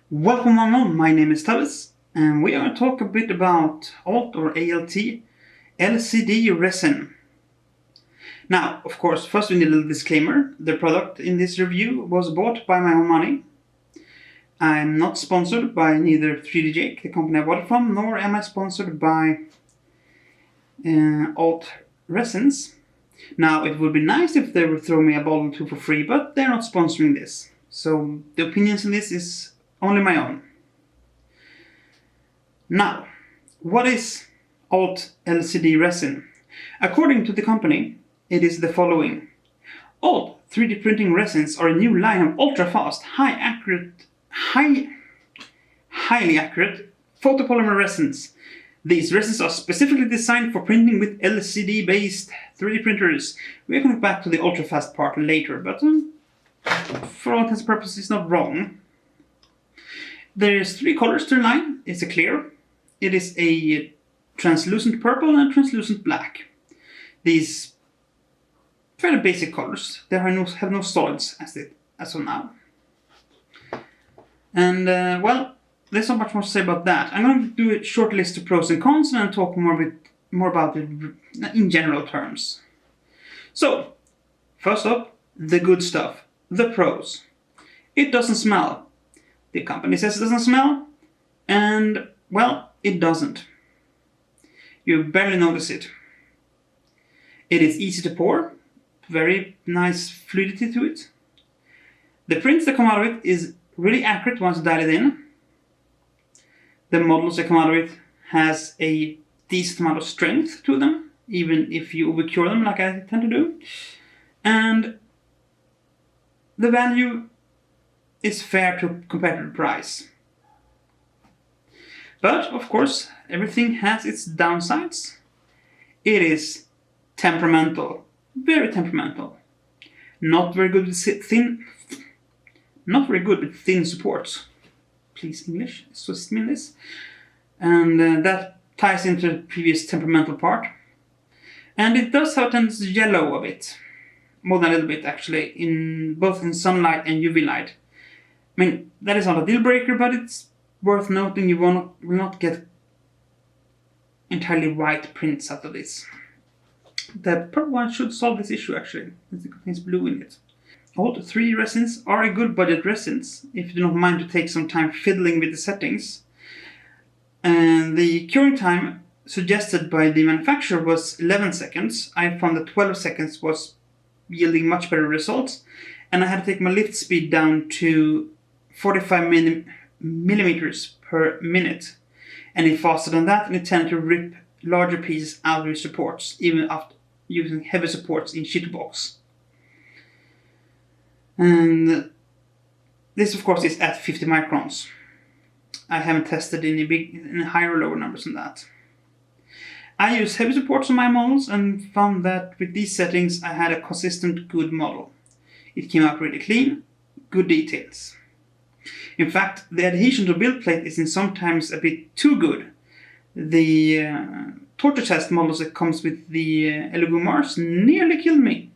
Welcome on, my name is Tawess, and we are going to talk a bit about ALT or ALT LCD resin. Now, of course, first we need a little disclaimer. The product in this review was bought by my own money. I'm not sponsored by neither 3D Jake, the company I bought it from, nor am I sponsored by ALT resins. Now, it would be nice if they would throw me a bottle or two for free, but they're not sponsoring this. So the opinions in this is only my own. Now, what is ALT LCD resin? According to the company, it is the following. ALT 3D printing resins are a new line of ultra-fast, highly accurate photopolymer resins. These resins are specifically designed for printing with LCD-based 3D printers. We're going to back to the ultra-fast part later, but for all intents and purposes, it's not wrong. There's three colors to the line. It's a clear, it is a translucent purple, and translucent black. These fairly basic colors. They have no solids as of now. And well, there's not much more to say about that. I'm going to do a short list of pros and cons and talk more about it in general terms. So, first up, the good stuff, the pros. It doesn't smell. The company says it doesn't smell, and well, it doesn't. You barely notice it. It is easy to pour, very nice fluidity to it. The prints that come out of it is really accurate once you dial it in. The models that come out of it has a decent amount of strength to them, even if you overcure them like I tend to do. And the value is fair to competitive price. But, of course, everything has its downsides. It is temperamental. Very temperamental. Not very good with thin supports. Please, English, assist me in this. And that ties into the previous temperamental part. And it does have a tendency to yellow a bit. More than a little bit, actually, both in sunlight and UV light. I mean, that is not a deal breaker, but it's worth noting you will not get entirely white prints out of this. The purple one should solve this issue, actually, since it contains blue in it. ALT 3 resins are a good budget resins, if you do not mind to take some time fiddling with the settings. And the curing time suggested by the manufacturer was 11 seconds. I found that 12 seconds was yielding much better results, and I had to take my lift speed down to 45 millimeters per minute. Any faster than that, and it tended to rip larger pieces out of your supports, even after using heavy supports in sheet box. And this, of course, is at 50 microns. I haven't tested any higher or lower numbers than that. I use heavy supports on my models and found that with these settings I had a consistent, good model. It came out really clean, good details. In fact, the adhesion to build plate is sometimes a bit too good. The torture test models that comes with the Elegoo Mars nearly killed me,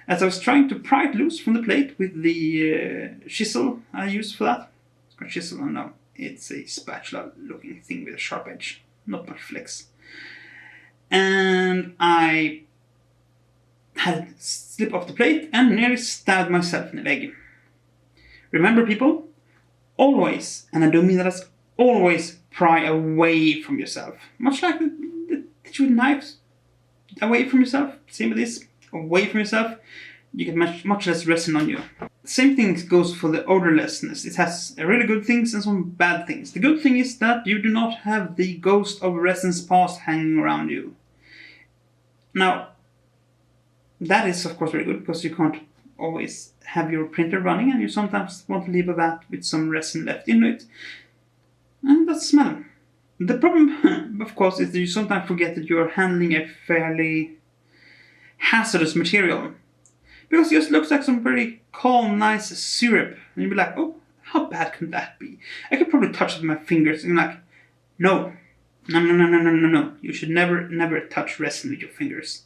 as I was trying to pry it loose from the plate with the chisel I use for that. It's got a chisel, no, it's a spatula looking thing with a sharp edge, not much flex. And I had it slip off the plate and nearly stabbed myself in the leg. Remember, people, always, and I do mean that as always, pry away from yourself. Much like the tissue with knives, away from yourself. Same with this, away from yourself. You get much less resin on you. Same thing goes for the odorlessness. It has really good things and some bad things. The good thing is that you do not have the ghost of resin's past hanging around you. Now, that is of course very good, because you can't always have your printer running, and you sometimes want to leave a vat with some resin left in it, and that's smell. The problem, of course, is that you sometimes forget that you're handling a fairly hazardous material, because it just looks like some very calm, nice syrup, and you'll be like, oh, how bad can that be? I could probably touch it with my fingers, and you're like, no. You should never touch resin with your fingers.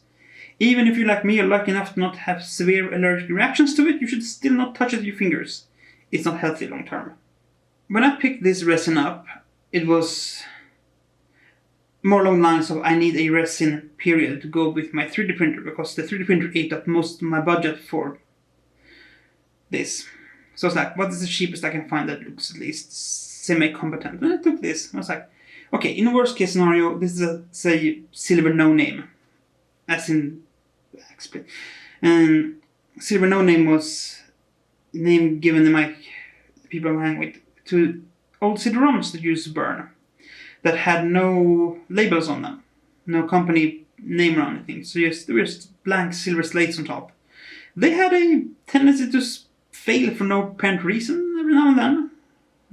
Even if you, like me, are lucky enough to not have severe allergic reactions to it, you should still not touch it with your fingers. It's not healthy long term. when I picked this resin up, it was more along the lines of I need a resin period to go with my 3D printer, because the 3D printer ate up most of my budget for this. So I was like, what is the cheapest I can find that looks at least semi-competent? And I took this. I was like, okay, in the worst case scenario, this is a, say, silver no name. As in, and silver no name was name given to my people I'm hanging with to old CD-ROMs that used to burn, that had no labels on them, no company name or anything. So there were just blank silver slates on top. They had a tendency to fail for no apparent reason every now and then.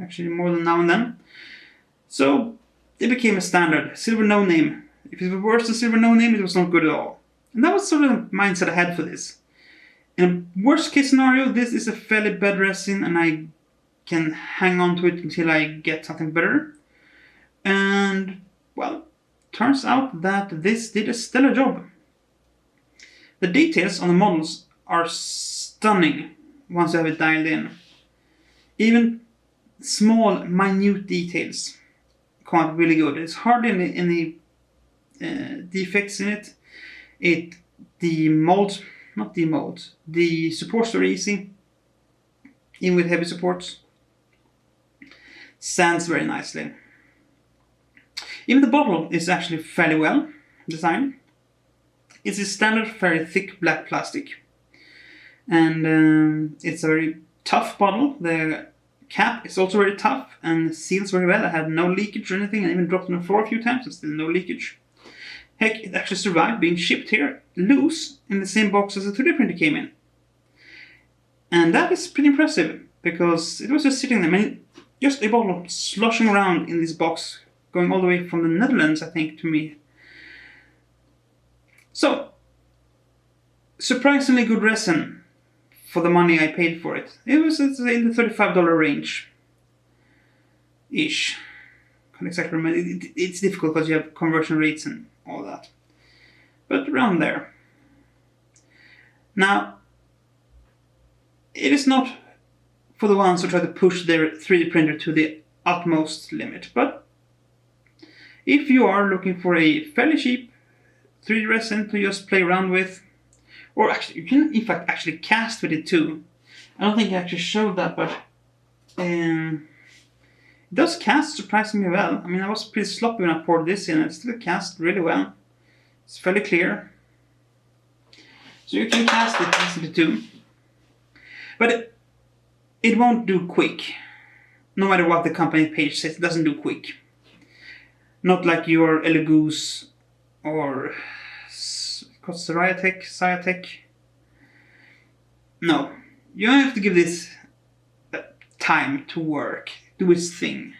Actually, more than now and then. So it became a standard. Silver no name. If it was worse than silver no name, it was not good at all. And that was sort of the mindset I had for this. In a worst case scenario, this is a fairly bad resin and I can hang on to it until I get something better. And, well, turns out that this did a stellar job. The details on the models are stunning once you have it dialed in. Even small, minute details come out really good. There's hardly any defects in it. The supports are easy, even with heavy supports. Sands very nicely. Even the bottle is actually fairly well designed. It's a standard, very thick black plastic. And it's a very tough bottle. The cap is also very tough and seals very well. I had no leakage or anything. I even dropped on the floor a few times and still no leakage. Heck, it actually survived being shipped here loose in the same box as the 3D printer came in. And that is pretty impressive, because it was just sitting there. I mean, just a bottle sloshing around in this box, going all the way from the Netherlands, I think, to me. So, surprisingly good resin for the money I paid for it. It was in the $35 range. Ish. Can't exactly remember. It's difficult because you have conversion rates and all that. But around there. Now, it is not for the ones who try to push their 3D printer to the utmost limit, but if you are looking for a fairly cheap 3D resin to just play around with, or actually, you can in fact actually cast with it too. I don't think I actually showed that, but it does cast surprisingly well. I mean, I was pretty sloppy when I poured this in, and it still cast really well. It's fairly clear. So you can cast it easily too. But it won't do quick. No matter what the company page says, it doesn't do quick. Not like your Elegoo's or Cyatec. No. You have to give this time to work, do its thing.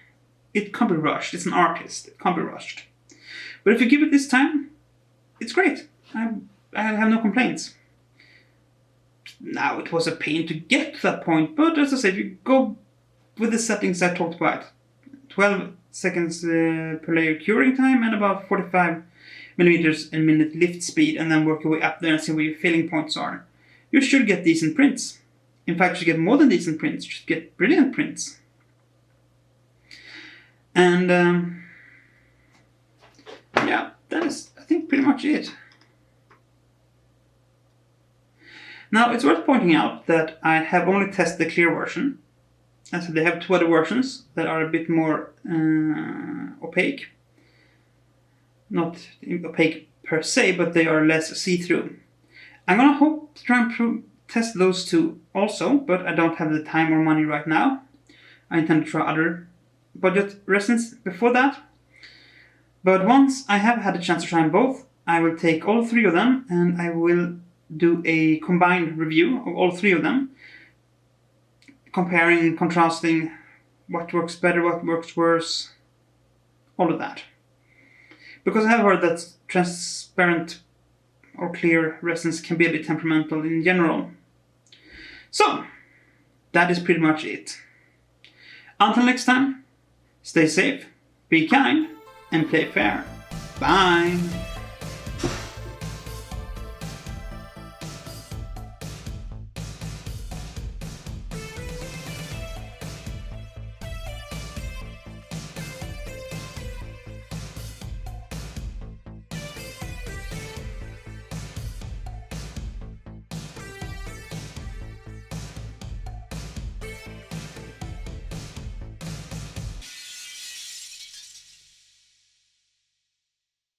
It can't be rushed. It's an artist. It can't be rushed. But if you give it this time, it's great. I have no complaints. Now, it was a pain to get to that point, but as I said, if you go with the settings I talked about, 12 seconds per layer curing time and about 45 millimeters a minute lift speed, and then work your way up there and see where your failing points are, you should get decent prints. In fact, you should get more than decent prints. You should get brilliant prints. And yeah, that is, I think, pretty much it. Now, it's worth pointing out that I have only tested the clear version. And so they have two other versions that are a bit more opaque. Not opaque per se, but they are less see-through. I'm gonna hope to try and test those two also, but I don't have the time or money right now. I intend to try other budget resins before that. But once I have had a chance to try them both, I will take all three of them and I will do a combined review of all three of them, comparing, contrasting what works better, what works worse, all of that. Because I have heard that transparent or clear resins can be a bit temperamental in general. So, that is pretty much it. Until next time, stay safe, be kind, and play fair. Bye!